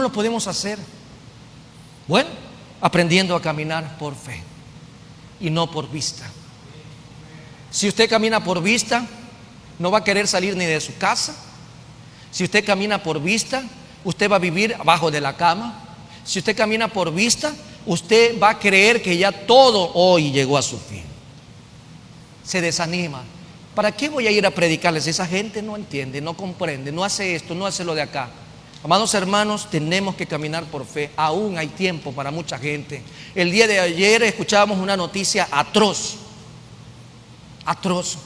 lo podemos hacer? Bueno, aprendiendo a caminar por fe y no por vista. Si usted camina por vista, no va a querer salir ni de su casa. Si usted camina por vista, usted va a vivir abajo de la cama. Si usted camina por vista, usted va a creer que ya todo hoy llegó a su fin. Se desanima. ¿Para qué voy a ir a predicarles? Esa gente no entiende, no comprende, no hace esto, no hace lo de acá. Amados hermanos, tenemos que caminar por fe. Aún hay tiempo para mucha gente. El día de ayer escuchábamos una noticia atroz.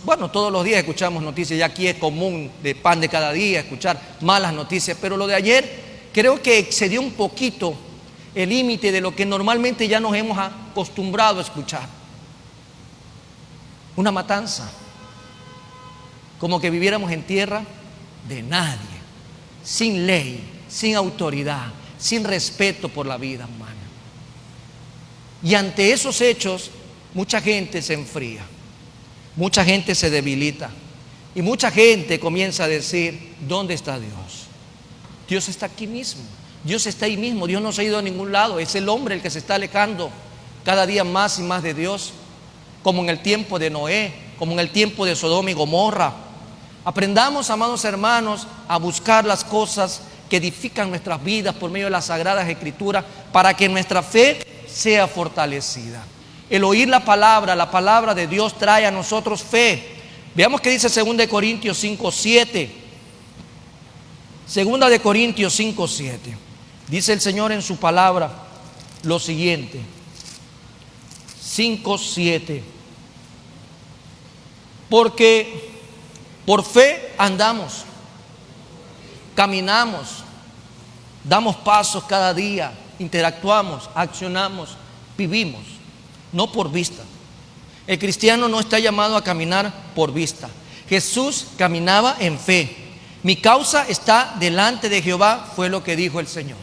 Bueno, todos los días escuchamos noticias. Ya aquí es común, de pan de cada día, escuchar malas noticias. Pero lo de ayer creo que excedió un poquito el límite de lo que normalmente ya nos hemos acostumbrado a escuchar. Una matanza. Como que viviéramos en tierra de nadie, sin ley, sin autoridad, sin respeto por la vida humana. Y ante esos hechos, mucha gente se enfría, mucha gente se debilita y mucha gente comienza a decir: ¿dónde está Dios? Dios está aquí mismo, Dios está ahí mismo, Dios no se ha ido a ningún lado. Es el hombre el que se está alejando cada día más y más de Dios, como en el tiempo de Noé, como en el tiempo de Sodoma y Gomorra. Aprendamos, amados hermanos, a buscar las cosas que edifican nuestras vidas por medio de las Sagradas Escrituras, para que nuestra fe sea fortalecida. El oír la palabra de Dios trae a nosotros fe. Veamos qué dice 2 Corintios 5:7. 2 Corintios 5:7. Dice el Señor en su palabra lo siguiente. 5:7. Porque por fe andamos, caminamos, damos pasos cada día, interactuamos, accionamos, vivimos, no por vista. El cristiano no está llamado a caminar por vista. Jesús caminaba en fe. Mi causa está delante de Jehová, fue lo que dijo el Señor.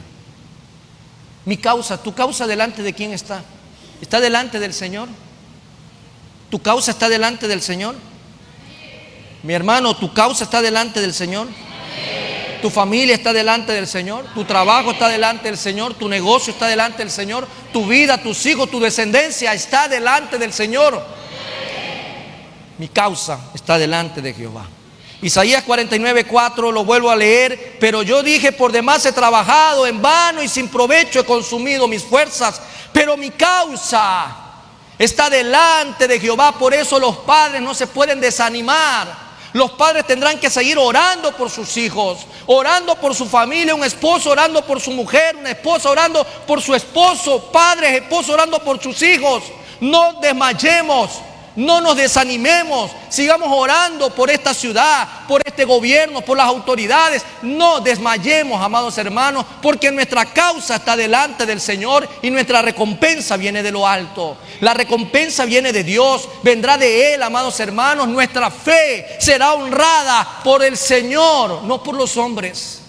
Mi causa, tu causa, ¿delante de quién está? ¿Está delante del Señor? ¿Tu causa está delante del Señor? Mi hermano, ¿tu causa está delante del Señor? ¿Tu familia está delante del Señor? ¿Tu trabajo está delante del Señor? ¿Tu negocio está delante del Señor? ¿Tu vida, tus hijos, tu descendencia está delante del Señor? Mi causa está delante de Jehová. Isaías 49:4, lo vuelvo a leer. Pero yo dije: por demás he trabajado, en vano y sin provecho he consumido mis fuerzas. Pero mi causa está delante de Jehová. Por eso los padres no se pueden desanimar. Los padres tendrán que seguir orando por sus hijos, orando por su familia, un esposo orando por su mujer, una esposa orando por su esposo, padres, esposos orando por sus hijos. No desmayemos, no nos desanimemos, sigamos orando por esta ciudad, por este gobierno, por las autoridades. No desmayemos, amados hermanos, porque nuestra causa está delante del Señor y nuestra recompensa viene de lo alto. La recompensa viene de Dios, vendrá de Él, amados hermanos. Nuestra fe será honrada por el Señor, no por los hombres.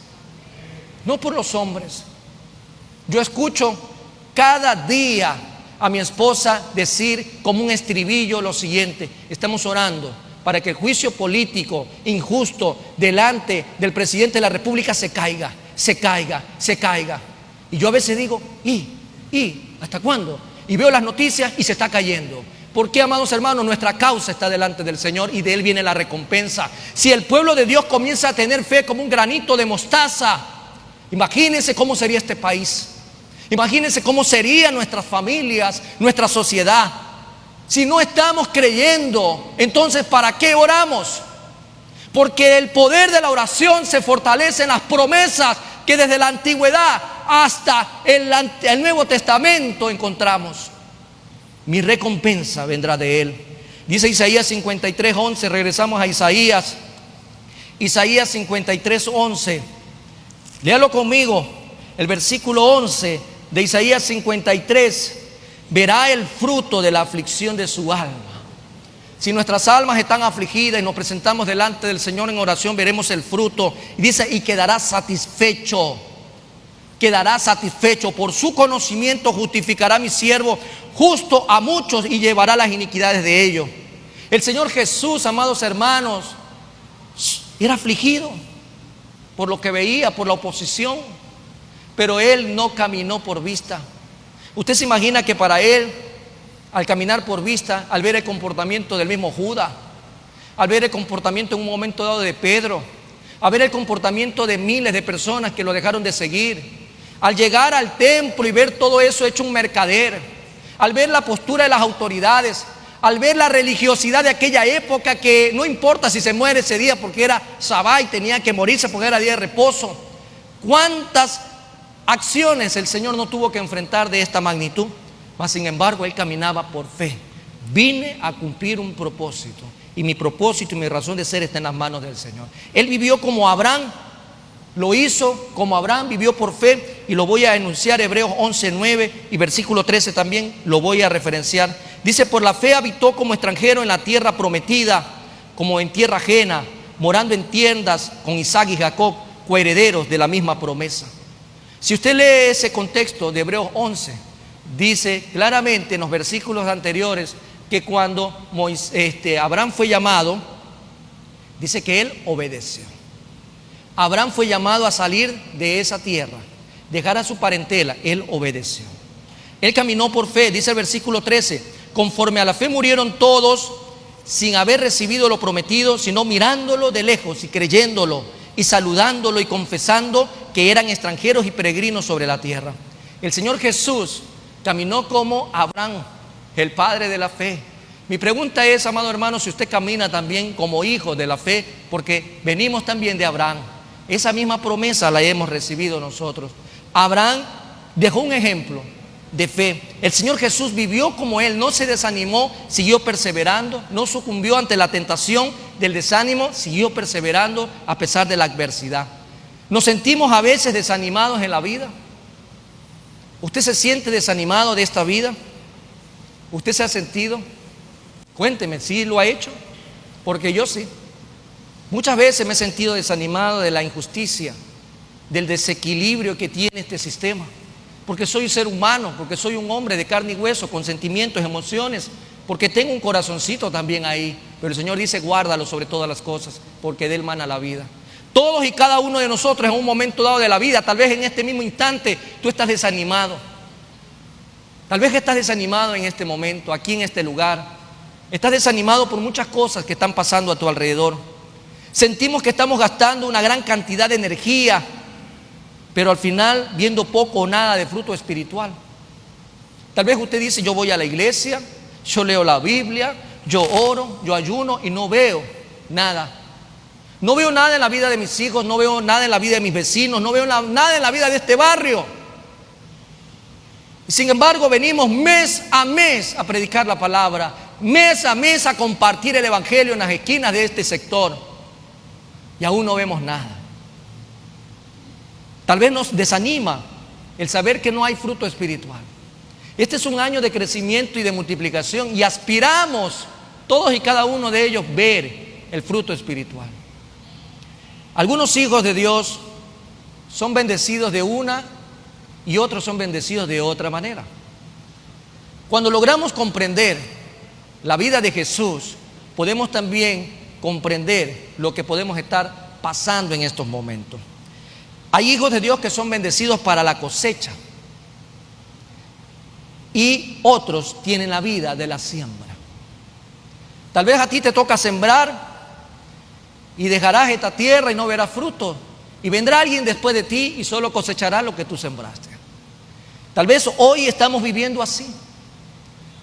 No por los hombres. Yo escucho cada día a mi esposa decir como un estribillo lo siguiente: estamos orando para que el juicio político injusto delante del presidente de la República se caiga, se caiga, se caiga. Y yo a veces digo, ¿hasta cuándo? Y veo las noticias y se está cayendo. ¿Por qué, amados hermanos? Nuestra causa está delante del Señor y de Él viene la recompensa. Si el pueblo de Dios comienza a tener fe como un granito de mostaza, imagínense cómo sería este país. Imagínense cómo serían nuestras familias, nuestra sociedad. Si no estamos creyendo, entonces ¿para qué oramos? Porque el poder de la oración se fortalece en las promesas que desde la antigüedad hasta el Nuevo Testamento encontramos. Mi recompensa vendrá de Él. Dice Isaías 53:11, regresamos a Isaías 53:11. Léalo conmigo, el versículo 11 de Isaías 53, verá el fruto de la aflicción de su alma. Si nuestras almas están afligidas y nos presentamos delante del Señor en oración, veremos el fruto. Y dice: y quedará satisfecho. Quedará satisfecho. Por su conocimiento justificará mi siervo justo a muchos y llevará las iniquidades de ellos. El Señor Jesús, amados hermanos, era afligido por lo que veía, por la oposición. Pero Él no caminó por vista. Usted se imagina que para Él, al caminar por vista, al ver el comportamiento del mismo Judas, al ver el comportamiento en un momento dado de Pedro, al ver el comportamiento de miles de personas que lo dejaron de seguir, al llegar al templo y ver todo eso hecho un mercader, al ver la postura de las autoridades, al ver la religiosidad de aquella época, que no importa si se muere ese día porque era sabá y tenía que morirse porque era día de reposo. ¿Cuántas acciones el Señor no tuvo que enfrentar de esta magnitud? Mas sin embargo Él caminaba por fe. Vine a cumplir un propósito, y mi propósito y mi razón de ser está en las manos del Señor. Él vivió como Abraham, lo hizo como Abraham, vivió por fe, y lo voy a enunciar. Hebreos 11:9 y versículo 13 también lo voy a referenciar. Dice: por la fe habitó como extranjero en la tierra prometida, como en tierra ajena, morando en tiendas con Isaac y Jacob, coherederos de la misma promesa. Si usted lee ese contexto de Hebreos 11, dice claramente en los versículos anteriores que cuando Abraham fue llamado, dice que él obedeció. Abraham fue llamado a salir de esa tierra, dejar a su parentela, él obedeció. Él caminó por fe, dice el versículo 13: conforme a la fe murieron todos sin haber recibido lo prometido, sino mirándolo de lejos y creyéndolo y saludándolo y confesando que eran extranjeros y peregrinos sobre la tierra. El Señor Jesús caminó como Abraham, el padre de la fe. Mi pregunta es, amado hermano, si usted camina también como hijo de la fe, porque venimos también de Abraham. Esa misma promesa la hemos recibido nosotros. Abraham dejó un ejemplo de fe. El Señor Jesús vivió como Él, no se desanimó, siguió perseverando, no sucumbió ante la tentación del desánimo, siguió perseverando a pesar de la adversidad. Nos sentimos a veces desanimados en la vida. ¿Usted se siente desanimado de esta vida? ¿Usted se ha sentido? Cuénteme, ¿sí lo ha hecho? Porque yo sí. Muchas veces me he sentido desanimado de la injusticia, del desequilibrio que tiene este sistema. Porque soy ser humano, porque soy un hombre de carne y hueso, con sentimientos, emociones, porque tengo un corazoncito también ahí. Pero el Señor dice, guárdalo sobre todas las cosas, porque de él mana la vida. Todos y cada uno de nosotros en un momento dado de la vida, tal vez en este mismo instante, tú estás desanimado. Tal vez estás desanimado en este momento, aquí en este lugar. Estás desanimado por muchas cosas que están pasando a tu alrededor. Sentimos que estamos gastando una gran cantidad de energía, pero al final viendo poco o nada de fruto espiritual. Tal vez usted dice, yo voy a la iglesia, yo leo la Biblia, yo oro, yo ayuno y no veo nada. No veo nada en la vida de mis hijos, no veo nada en la vida de mis vecinos, no veo nada en la vida de este barrio. Sin embargo, venimos mes a mes a predicar la palabra, mes a mes a compartir el evangelio en las esquinas de este sector. Y aún no vemos nada. Tal vez nos desanima el saber que no hay fruto espiritual. Este es un año de crecimiento y de multiplicación y aspiramos todos y cada uno de ellos ver el fruto espiritual. Algunos hijos de Dios son bendecidos de una y otros son bendecidos de otra manera. Cuando logramos comprender la vida de Jesús, podemos también comprender lo que podemos estar pasando en estos momentos. Hay hijos de Dios que son bendecidos para la cosecha y otros tienen la vida de la siembra. Tal vez a ti te toca sembrar y dejarás esta tierra y no verás fruto, y vendrá alguien después de ti y solo cosechará lo que tú sembraste. Tal vez hoy estamos viviendo así.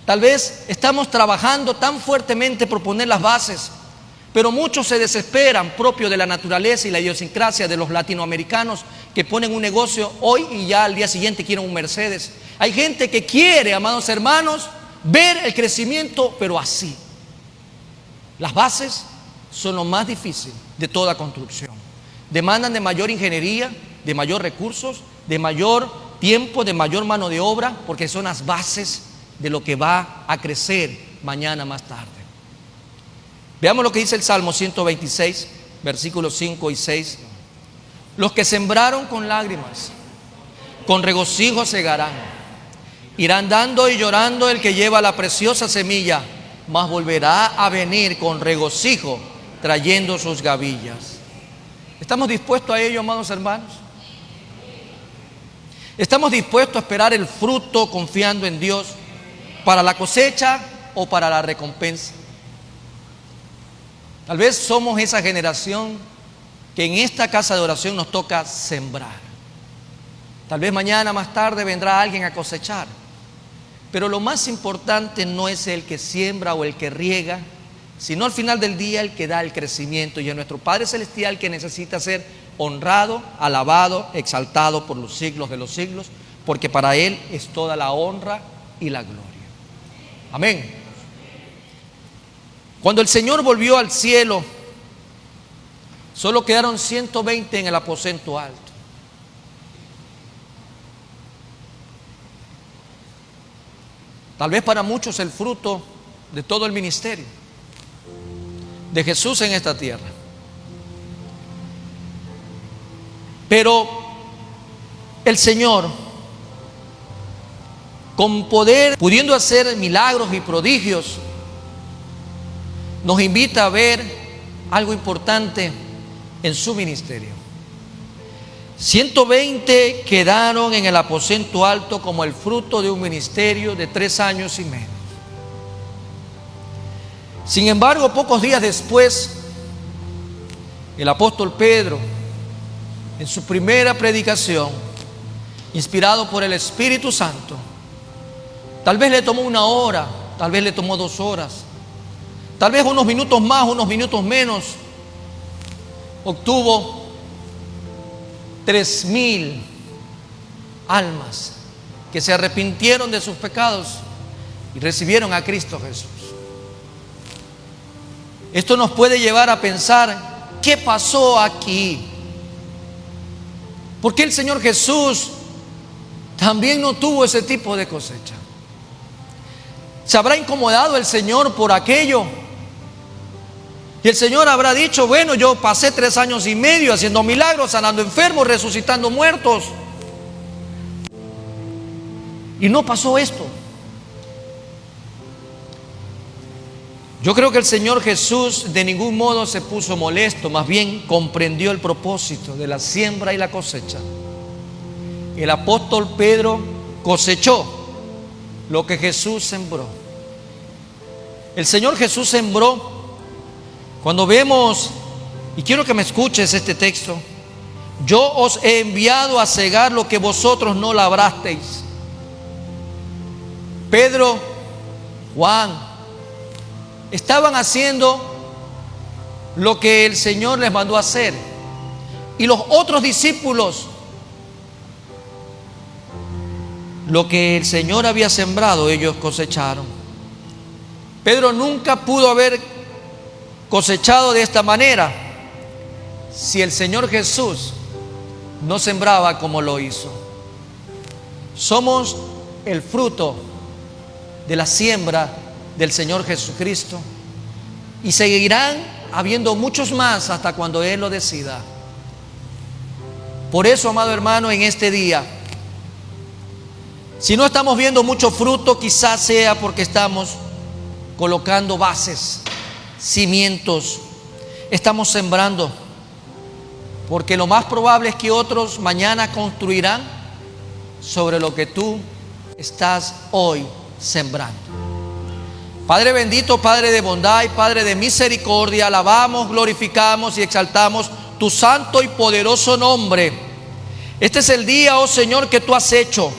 Tal vez estamos trabajando tan fuertemente por poner las bases, pero muchos se desesperan, propio de la naturaleza y la idiosincrasia de los latinoamericanos, que ponen un negocio hoy y ya al día siguiente quieren un Mercedes. Hay gente que quiere, amados hermanos, ver el crecimiento, pero así. Las bases son lo más difícil de toda construcción. Demandan de mayor ingeniería, de mayor recursos, de mayor tiempo, de mayor mano de obra, porque son las bases de lo que va a crecer mañana más tarde. Veamos lo que dice el Salmo 126, versículos 5 y 6. Los que sembraron con lágrimas, con regocijo segarán. Irán dando y llorando el que lleva la preciosa semilla, mas volverá a venir con regocijo, trayendo sus gavillas. ¿Estamos dispuestos a ello, amados hermanos? ¿Estamos dispuestos a esperar el fruto confiando en Dios para la cosecha o para la recompensa? Tal vez somos esa generación que en esta casa de oración nos toca sembrar. Tal vez mañana más tarde vendrá alguien a cosechar. Pero lo más importante no es el que siembra o el que riega, sino al final del día el que da el crecimiento. Y es nuestro Padre Celestial que necesita ser honrado, alabado, exaltado por los siglos de los siglos, porque para Él es toda la honra y la gloria. Amén. Cuando el Señor volvió al cielo, solo quedaron 120 en el aposento alto. Tal vez para muchos el fruto de todo el ministerio de Jesús en esta tierra. Pero el Señor, con poder, pudiendo hacer milagros y prodigios, nos invita a ver algo importante en su ministerio. 120 quedaron en el aposento alto como el fruto de un ministerio de 3 años y medio. Sin embargo, pocos días después, el apóstol Pedro, en su primera predicación, inspirado por el Espíritu Santo, tal vez le tomó 1 hora, tal vez le tomó 2 horas, tal vez unos minutos más, unos minutos menos, obtuvo 3,000 almas que se arrepintieron de sus pecados y recibieron a Cristo Jesús. Esto nos puede llevar a pensar, ¿qué pasó aquí? ¿Por qué el Señor Jesús también no tuvo ese tipo de cosecha? ¿Se habrá incomodado el Señor por aquello? Y el Señor habrá dicho, bueno, yo pasé 3 años y medio haciendo milagros, sanando enfermos, resucitando muertos, y no pasó esto. Yo creo que el Señor Jesús de ningún modo se puso molesto, más bien comprendió el propósito de la siembra y la cosecha. El apóstol Pedro cosechó lo que Jesús sembró. El Señor Jesús sembró. Cuando vemos, y quiero que me escuches este texto: yo os he enviado a cegar lo que vosotros no labrasteis. Pedro, Juan, estaban haciendo lo que el Señor les mandó a hacer. Y los otros discípulos, lo que el Señor había sembrado, ellos cosecharon. Pedro nunca pudo haber cosechado de esta manera si el Señor Jesús no sembraba como lo hizo. Somos el fruto de la siembra del Señor Jesucristo, y seguirán habiendo muchos más hasta cuando Él lo decida. Por eso, amado hermano, en este día, si no estamos viendo mucho fruto, quizás sea porque estamos colocando bases, cimientos, estamos sembrando, porque lo más probable es que otros mañana construirán sobre lo que tú estás hoy sembrando. Padre bendito, Padre de bondad y Padre de misericordia, alabamos, glorificamos y exaltamos tu santo y poderoso nombre. Este es el día, oh Señor, que tú has hecho.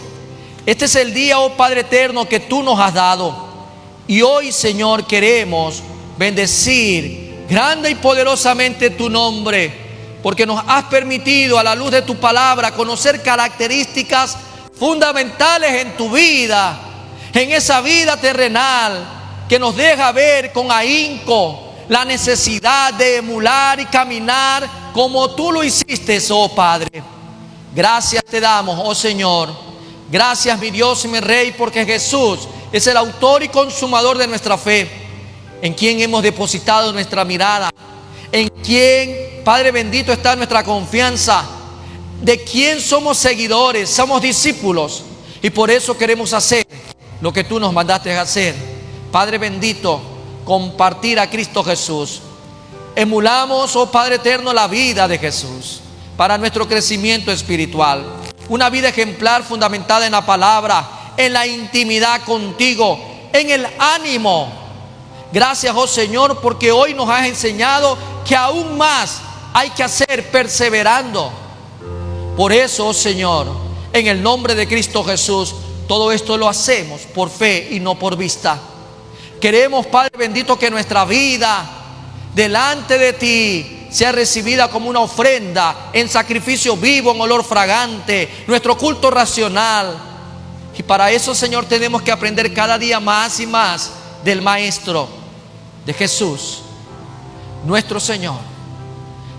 Este es el día, oh Padre eterno, que tú nos has dado. Y hoy, Señor, queremos bendecir grande y poderosamente tu nombre, porque nos has permitido, a la luz de tu palabra, conocer características fundamentales en tu vida, en esa vida terrenal, que nos deja ver con ahínco la necesidad de emular y caminar como tú lo hiciste, oh Padre. Gracias te damos, oh Señor. Gracias, mi Dios y mi Rey, porque Jesús es el autor y consumador de nuestra fe, en quien hemos depositado nuestra mirada, en quien, Padre bendito, está nuestra confianza, de quien somos seguidores, somos discípulos, y por eso queremos hacer lo que tú nos mandaste a hacer. Padre bendito, compartir a Cristo Jesús. Emulamos, oh Padre eterno, la vida de Jesús para nuestro crecimiento espiritual. Una vida ejemplar fundamentada en la palabra, en la intimidad contigo, en el ánimo. Gracias, oh Señor, porque hoy nos has enseñado que aún más hay que hacer perseverando. Por eso, oh Señor, en el nombre de Cristo Jesús, todo esto lo hacemos por fe y no por vista. Queremos, Padre bendito, que nuestra vida delante de ti sea recibida como una ofrenda en sacrificio vivo, en olor fragante, nuestro culto racional. Y para eso, Señor, tenemos que aprender cada día más y más del Maestro, de Jesús, nuestro Señor,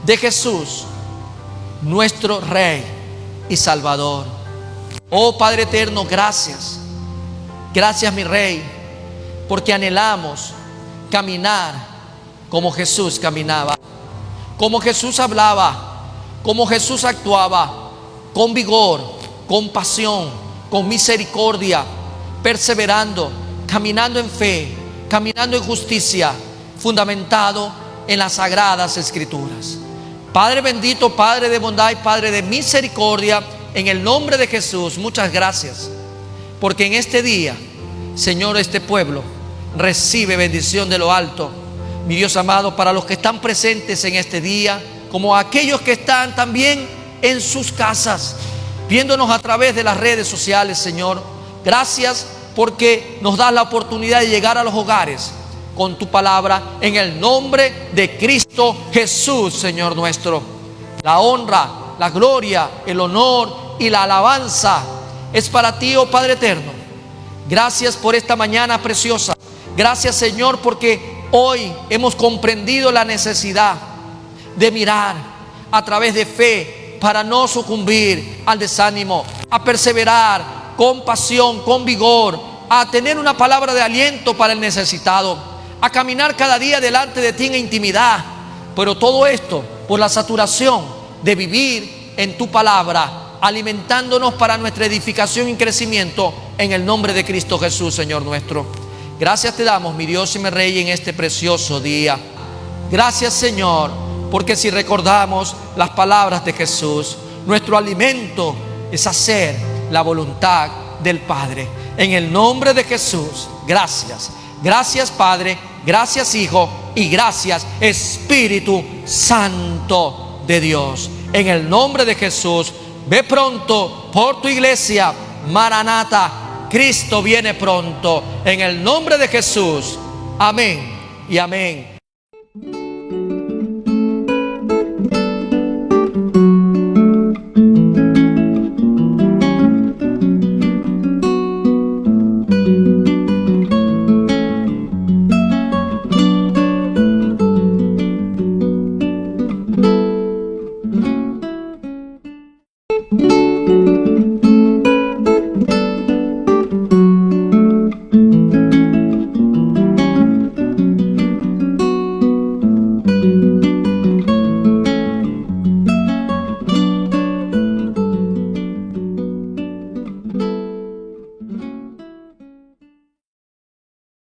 de Jesús, nuestro Rey y Salvador. Oh Padre eterno, gracias. Gracias, mi Rey, porque anhelamos caminar como Jesús caminaba, como Jesús hablaba, como Jesús actuaba, con vigor, con pasión, con misericordia, perseverando, caminando en fe, caminando en justicia, fundamentado en las sagradas Escrituras. Padre bendito, Padre de bondad y Padre de misericordia, en el nombre de Jesús, muchas gracias, porque en este día, Señor, este pueblo recibe bendición de lo alto. Mi Dios amado, para los que están presentes en este día, como aquellos que están también en sus casas, viéndonos a través de las redes sociales, Señor, gracias porque nos das la oportunidad de llegar a los hogares con tu palabra, en el nombre de Cristo Jesús, Señor nuestro. La honra, la gloria, el honor y la alabanza es para ti, oh Padre eterno. Gracias por esta mañana preciosa. Gracias, Señor, porque hoy hemos comprendido la necesidad de mirar a través de fe para no sucumbir al desánimo, a perseverar con pasión, con vigor, a tener una palabra de aliento para el necesitado, a caminar cada día delante de ti en intimidad. Pero todo esto por la saturación de vivir en tu palabra, alimentándonos para nuestra edificación y crecimiento en el nombre de Cristo Jesús, Señor nuestro. Gracias te damos, mi Dios y mi Rey, en este precioso día. Gracias, Señor, porque si recordamos las palabras de Jesús, nuestro alimento es hacer la voluntad del Padre. En el nombre de Jesús, gracias. Gracias, Padre, gracias, Hijo, y gracias, Espíritu Santo de Dios. En el nombre de Jesús, ve pronto por tu iglesia. Maranata, Cristo viene pronto. En el nombre de Jesús, amén y amén.